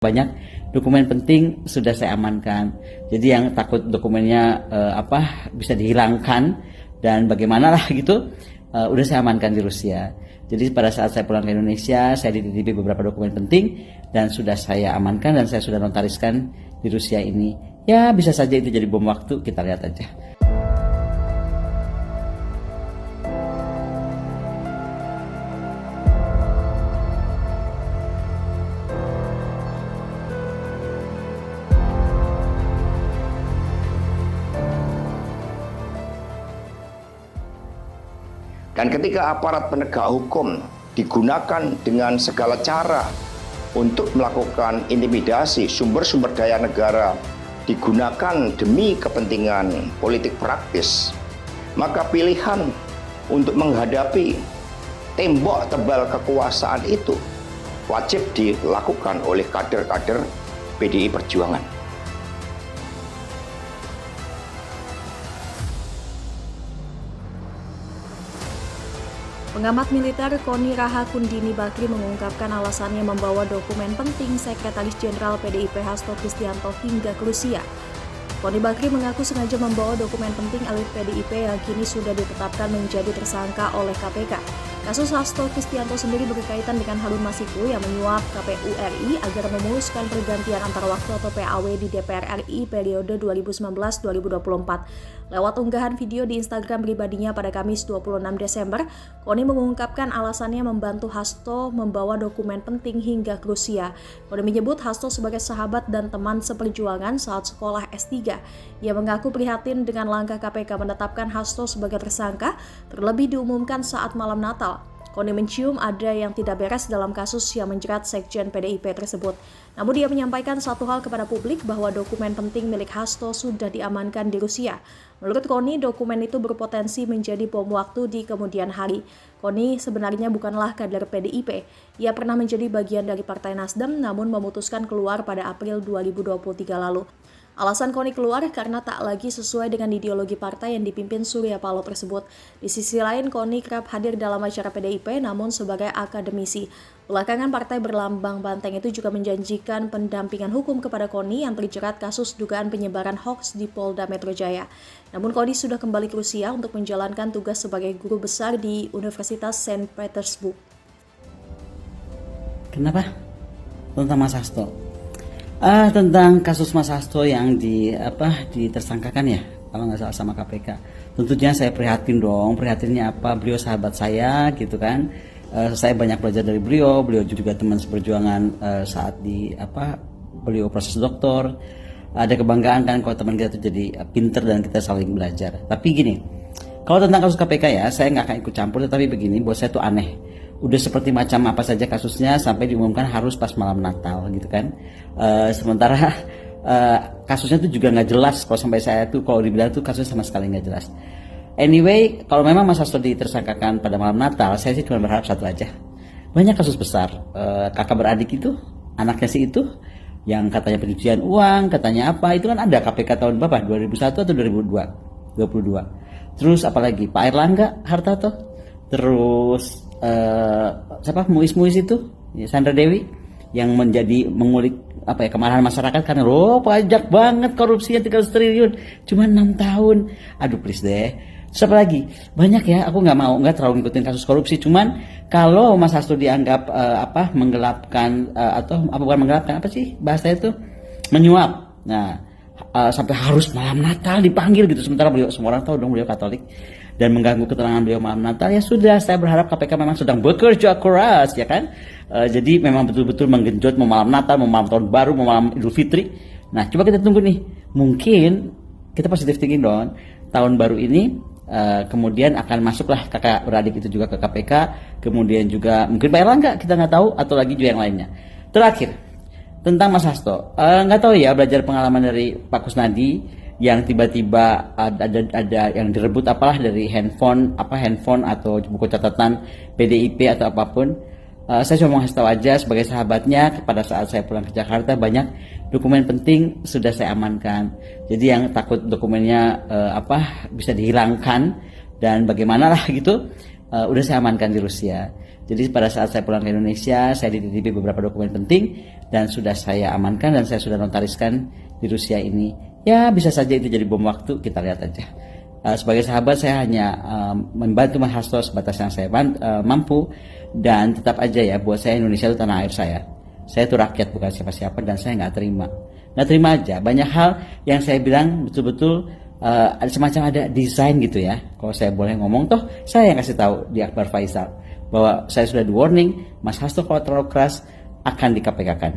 Banyak dokumen penting sudah saya amankan. Jadi yang takut dokumennya bisa dihilangkan dan bagaimana lah gitu, udah saya amankan di Rusia. Jadi pada saat saya pulang ke Indonesia, saya dititipi beberapa dokumen penting dan sudah saya amankan dan saya sudah notariskan di Rusia ini. Ya bisa saja itu jadi bom waktu, kita lihat aja. Dan ketika aparat penegak hukum digunakan dengan segala cara untuk melakukan intimidasi, sumber-sumber daya negara digunakan demi kepentingan politik praktis, maka pilihan untuk menghadapi tembok tebal kekuasaan itu wajib dilakukan oleh kader-kader PDI Perjuangan. Pengamat militer Koni Rahakundini Bakri mengungkapkan alasannya membawa dokumen penting Sekretaris Jenderal PDIP Hasto Kristianto hingga ke Rusia. Koni Bakri mengaku sengaja membawa dokumen penting elit PDIP yang kini sudah ditetapkan menjadi tersangka oleh KPK. Kasus Hasto Kristianto sendiri berkaitan dengan Harun Masiku yang menyuap KPU RI agar memuluskan pergantian antar waktu atau PAW di DPR RI periode 2019-2024. Lewat unggahan video di Instagram pribadinya pada Kamis 26 Desember, Koni mengungkapkan alasannya membantu Hasto membawa dokumen penting hingga ke Rusia. Koni menyebut Hasto sebagai sahabat dan teman seperjuangan saat sekolah S3. Ia mengaku prihatin dengan langkah KPK menetapkan Hasto sebagai tersangka, terlebih diumumkan saat malam Natal. Koni mencium ada yang tidak beres dalam kasus yang menjerat Sekjen PDIP tersebut. Namun dia menyampaikan satu hal kepada publik bahwa dokumen penting milik Hasto sudah diamankan di Rusia. Menurut Koni, dokumen itu berpotensi menjadi bom waktu di kemudian hari. Koni sebenarnya bukanlah kader PDIP. Ia pernah menjadi bagian dari Partai Nasdem namun memutuskan keluar pada April 2023 lalu. Alasan Koni keluar karena tak lagi sesuai dengan ideologi partai yang dipimpin Surya Paloh tersebut. Di sisi lain, Koni kerap hadir dalam acara PDIP namun sebagai akademisi. Belakangan partai berlambang banteng itu juga menjanjikan pendampingan hukum kepada Koni yang terjerat kasus dugaan penyebaran hoaks di Polda Metro Jaya. Namun Koni sudah kembali ke Rusia untuk menjalankan tugas sebagai guru besar di Universitas Saint Petersburg. Kenapa? Tentang Mas Hasto. Tentang kasus Mas Hasto yang ditersangkakan ya, kalau nggak salah sama KPK. Tentunya saya prihatin dong. Prihatinnya apa? Beliau sahabat saya gitu kan. Saya banyak belajar dari beliau. Beliau juga teman seperjuangan saat beliau proses doktor. Ada kebanggaan kan kalau teman kita itu jadi pinter dan kita saling belajar. Tapi gini, kalau tentang kasus KPK ya, saya nggak akan ikut campur. Tapi begini, buat saya itu aneh. Udah seperti macam apa saja kasusnya sampai diumumkan harus pas malam Natal gitu kan. Sementara kasusnya itu juga nggak jelas. Kalau sampai saya tuh kalau dibilang tuh kasusnya sama sekali nggak jelas. Anyway, kalau memang Mas Hasto ditersangkakan pada malam Natal, saya sih cuma berharap satu aja. Banyak kasus besar, kakak beradik itu, anaknya si itu, yang katanya pencucian uang, katanya apa, itu kan ada KPK tahun berapa? 2001 atau 2022. Terus apalagi Pak Airlangga Hartarto, terus Muis itu, Sandra Dewi, yang mengulik kemarahan masyarakat karena pajak banget korupsinya 300 triliun, cuma 6 tahun. Aduh please deh. Siapa lagi? Banyak ya, aku nggak terlalu ngikutin kasus korupsi. Cuman kalau Mas Hasto dianggap menggelapkan bukan menggelapkan, bahasanya itu menyuap. Nah, sampai harus malam Natal dipanggil gitu. Sementara beliau, semua orang tahu dong beliau Katolik, dan mengganggu ketenangan beliau malam Natal. Ya sudah, saya berharap KPK memang sedang bekerja keras ya kan. Jadi memang betul-betul menggenjot mau malam Natal, mau malam tahun baru, mau malam Idul Fitri. Nah, coba kita tunggu nih. Mungkin kita positive thinking dong. Tahun baru ini kemudian akan masuklah kakak beradik itu juga ke KPK, kemudian juga mungkin Pak Erlangga, kita nggak tahu, atau lagi juga yang lainnya. Terakhir tentang Mas Hasto, nggak tahu ya, belajar pengalaman dari Pak Kusnadi yang tiba-tiba ada yang direbut dari handphone atau buku catatan PDIP atau apapun. Saya cuma mau kasih tahu aja sebagai sahabatnya, pada saat saya pulang ke Jakarta banyak dokumen penting sudah saya amankan. Jadi yang takut dokumennya bisa dihilangkan dan bagaimana lah gitu, udah saya amankan di Rusia. Jadi pada saat saya pulang ke Indonesia, saya dititipi beberapa dokumen penting dan sudah saya amankan dan saya sudah notariskan di Rusia ini. Ya bisa saja itu jadi bom waktu, kita lihat aja. Sebagai sahabat saya hanya membantu Mas Hasto sebatas yang saya mampu, dan tetap aja ya, buat saya Indonesia itu tanah air saya. Saya itu rakyat bukan siapa-siapa dan saya nggak terima aja. Banyak hal yang saya bilang betul-betul ada semacam ada desain gitu ya. Kalau saya boleh ngomong, toh saya yang kasih tahu di Akbar Faisal bahwa saya sudah di warning, Mas Hasto kalau terlalu keras akan di KPK-kan.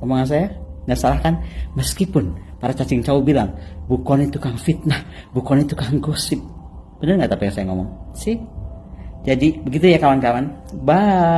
Omongan saya nggak salah kan? Meskipun para cacing cau bilang Buko ini tukang fitnah, Buko ini tukang gosip. Bener nggak tapi yang saya ngomong? Sih. Jadi begitu ya kawan-kawan. Bye.